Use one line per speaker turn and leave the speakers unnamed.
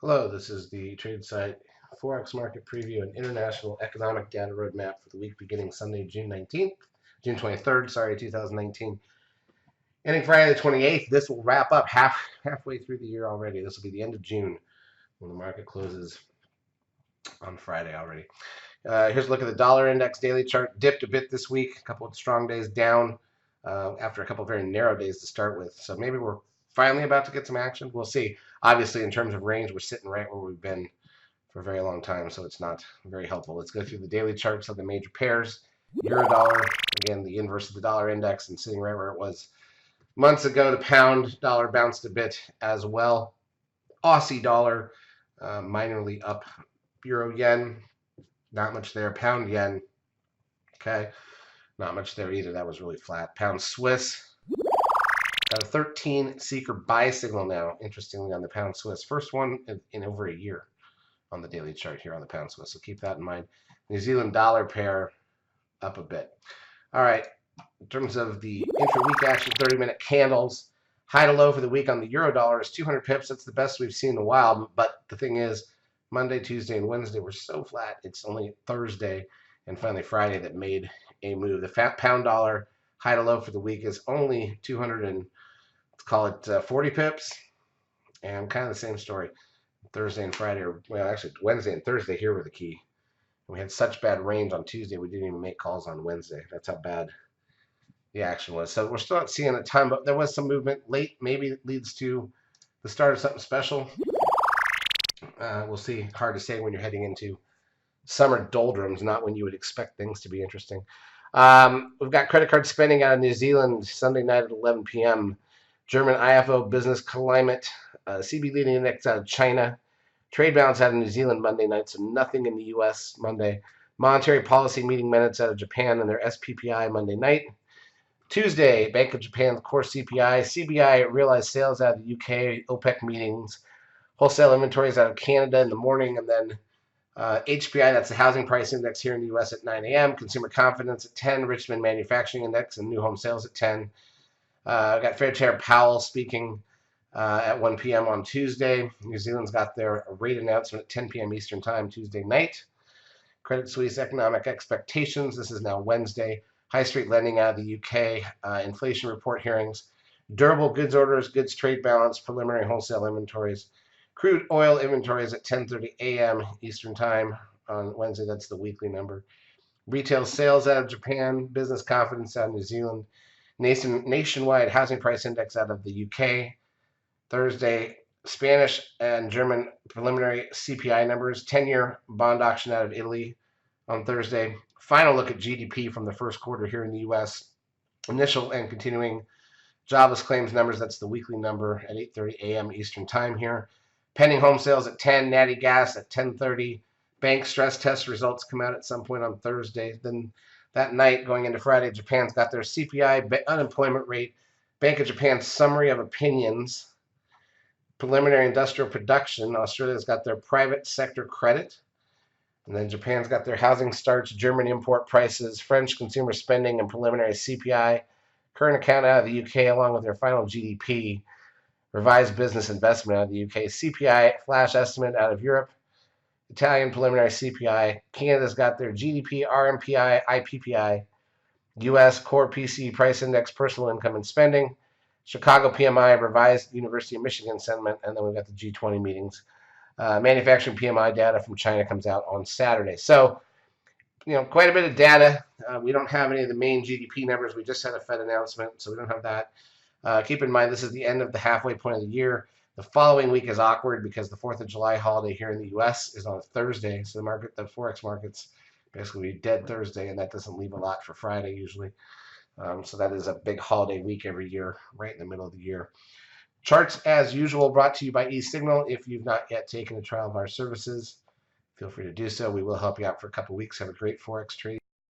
Hello, this is the trade site Forex market preview and international economic data roadmap for the week beginning Sunday, June 23rd, 2019. Ending Friday the 28th. This will wrap up halfway through the year already. This will be the end of June when the market closes on Friday already. Here's a look at the dollar index daily chart. Dipped a bit this week, a couple of strong days down after a couple of very narrow days to start with. So maybe we're finally about to get some action. We'll see. Obviously, in terms of range, we're sitting right where we've been for a very long time, so it's not very helpful. Let's go through the daily charts of the major pairs. Euro dollar, again, the inverse of the dollar index and sitting right where it was months ago. The pound dollar bounced a bit as well. Aussie dollar, minorly up. Euro yen, not much there. Pound yen, okay, not much there either. That was really flat. Pound Swiss, got a 13 seeker buy signal now, interestingly, on the pound Swiss. First one in over a year on the daily chart here on the pound Swiss. So keep that in mind. New Zealand dollar pair up a bit. All right. In terms of the intra-week action, 30-minute candles, high to low for the week on the euro dollar is 200 pips. That's the best we've seen in a while. But the thing is, Monday, Tuesday, and Wednesday were so flat. It's only Thursday and finally Friday that made a move. The fat pound dollar high to low for the week is only 200 and let's call it 40 pips. And kind of the same story. Thursday and Friday, or well, actually Wednesday and Thursday here were the key. We had such bad range on Tuesday, we didn't even make calls on Wednesday. That's how bad the action was. So we're still not seeing a ton, but there was some movement late. Maybe it leads to the start of something special. We'll see. Hard to say when you're heading into summer doldrums, not when you would expect things to be interesting. We've got credit card spending out of New Zealand Sunday night at 11 p.m. German IFO business climate, CB leading index out of China, trade balance out of New Zealand Monday night, so nothing in the U.S. Monday. Monetary policy meeting minutes out of Japan and their SPPI Monday night. Tuesday, Bank of Japan's core CPI, CBI realized sales out of the UK, OPEC meetings, wholesale inventories out of Canada in the morning, and then HPI, that's the housing price index here in the U.S. at 9 a.m., consumer confidence at 10, Richmond manufacturing index and new home sales at 10. I've got Fed Chair Powell speaking at 1 p.m. on Tuesday. New Zealand's got their rate announcement at 10 p.m. Eastern Time Tuesday night. Credit Suisse economic expectations. This is now Wednesday. High Street lending out of the UK. Inflation report hearings. Durable goods orders, goods trade balance, preliminary wholesale inventories. Crude oil inventories at 10:30 a.m. Eastern Time on Wednesday. That's the weekly number. Retail sales out of Japan. Business confidence out of New Zealand. Nationwide housing price index out of the UK. Thursday, Spanish and German preliminary CPI numbers, 10-year bond auction out of Italy on Thursday. Final look at GDP from the first quarter here in the U.S. Initial and continuing jobless claims numbers, that's the weekly number at 8:30 a.m. Eastern Time here. Pending home sales at 10, natty gas at 10:30. Bank stress test results come out at some point on Thursday. Then that night, going into Friday, Japan's got their CPI, unemployment rate, Bank of Japan's summary of opinions, preliminary industrial production. Australia's got their private sector credit. And then Japan's got their housing starts, German import prices, French consumer spending, and preliminary CPI. Current account out of the UK, along with their final GDP. Revised business investment out of the UK. CPI flash estimate out of Europe. Italian preliminary CPI. Canada's got their GDP, RMPI, IPPI. US core PCE price index, personal income and spending. Chicago PMI, revised University of Michigan sentiment, and then we've got the G20 meetings. Manufacturing PMI data from China comes out on Saturday. So, quite a bit of data. We don't have any of the main GDP numbers. We just had a Fed announcement, so we don't have that. Keep in mind, this is the end of the halfway point of the year. The following week is awkward because the 4th of July holiday here in the U.S. is on a Thursday, so the Forex markets basically be dead Thursday, and that doesn't leave a lot for Friday usually. So that is a big holiday week every year, right in the middle of the year. Charts, as usual, brought to you by eSignal. If you've not yet taken a trial of our services, feel free to do so. We will help you out for a couple weeks. Have a great Forex trade.